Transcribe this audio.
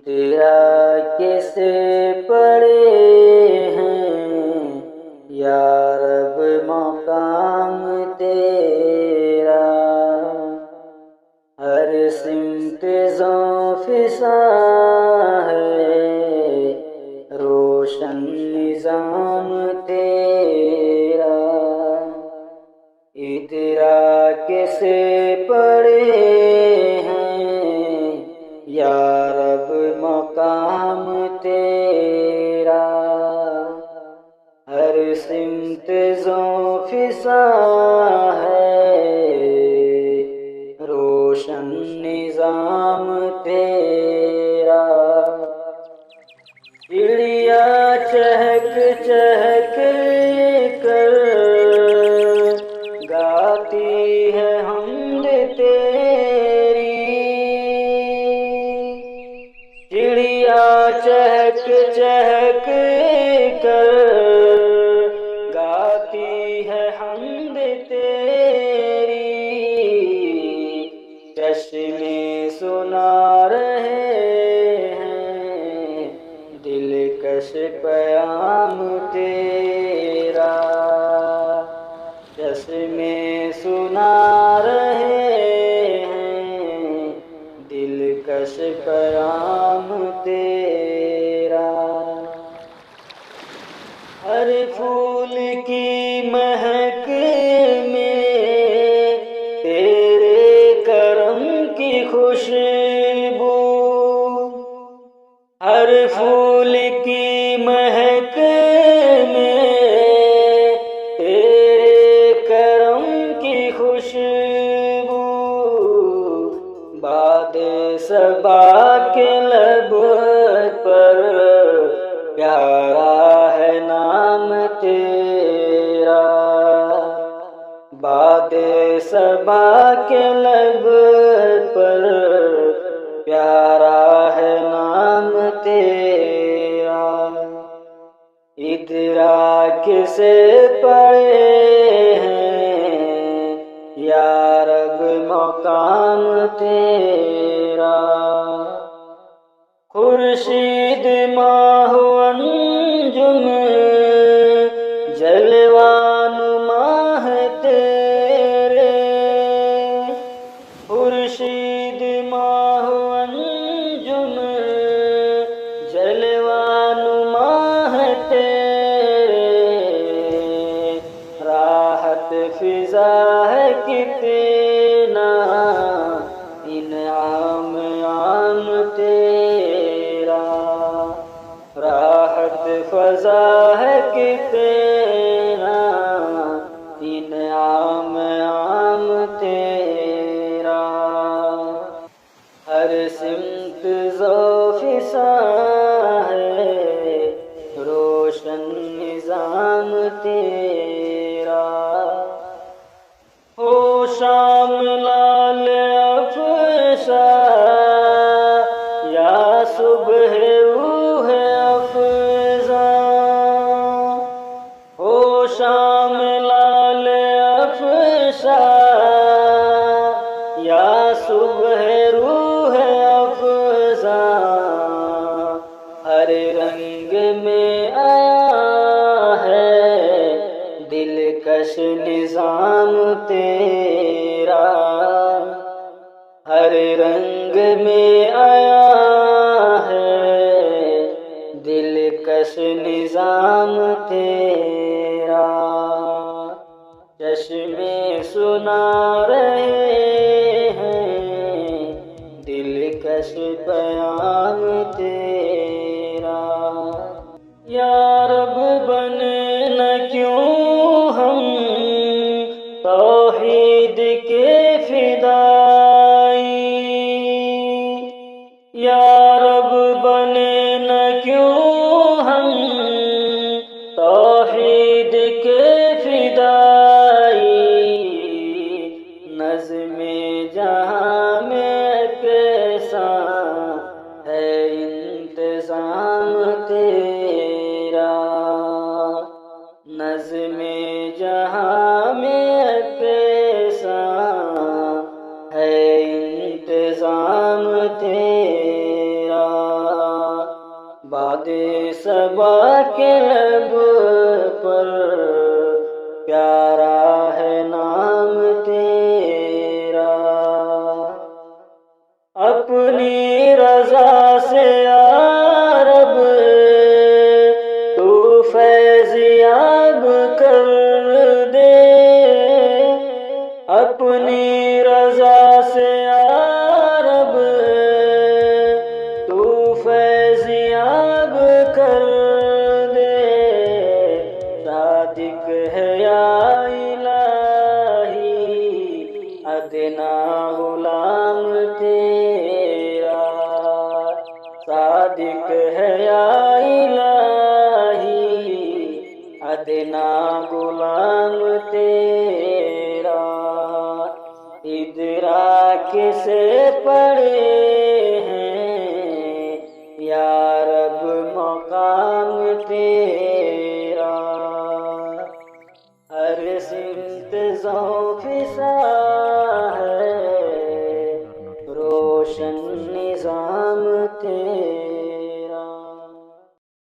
تیرا کیسے پڑے ہیں یا رب مقام تیرا، ہر سمت زوں فضا ہے روشن نظام تیرا، تیرا کیسے پڑے ہیں یا رب مقام تیرا، ہر سمت زوں فضا ہے روشن نظام تیرا، چڑیا چہک چہک کر گاتی ہے حمد تیری، چڑیا چہک چہک کر گاتی ہے حمد تیری، چشمے سنا رہے ہیں دلکش پیام تیرا، چشمے سنا رہے ہیں دلکش پیام تیرا، ہر پھول کی مہک میں تیرے کرم کی خوشبو، ہر پھول کی مہک میں تیرے کرم کی خوشبو، باد صبا کے لب پر پیارا ہے نام تیرا، باد صبا کے لب پر پیارا ہے نام تیرا، ادراک سے پڑے ہیں یا رب مقام تیرا، خورشید ماہ انجم جلوان ماہ تیرے، خورشید ماہ انجم جلوان ماہ تیرے، راحت فضا ہے کتنا انعام عام تیرا، راحت فضا ہے کتنا انعام عام تیرا، ہر سمت ذو فضا ہے روشن نظام تیرا، ہو شام لال افشا یا صبح روح افزا، ہو شام لال افشا یا صبح روح افزا، ہر رنگ میں آیا ہے دلکش نظام تیرا، ہر رنگ میں آیا ہے دلکش نظام تیرا، چشمے سنا رہے ہیں دلکش پیام تیرا، یا رب بنے نہ کیوں ہم توحید کے فدائی، یا رب بنے نہ کیوں ہم توحید کے فدائی، نظم جہاں میں کیسا ہے ان لب پر پیارا ہے نام تیرا، اپنی رضا سے یا رب تو فیضیاب کر دے، اپنی رضا سے یا رب تو فیضیاب کر دے، صادق ہے یا الہی ادنا غلام تیرا، صادق ہے یا الہی ادنا غلام تیرا، ادراک سے پڑے ہیں یا رب مقام تیرا،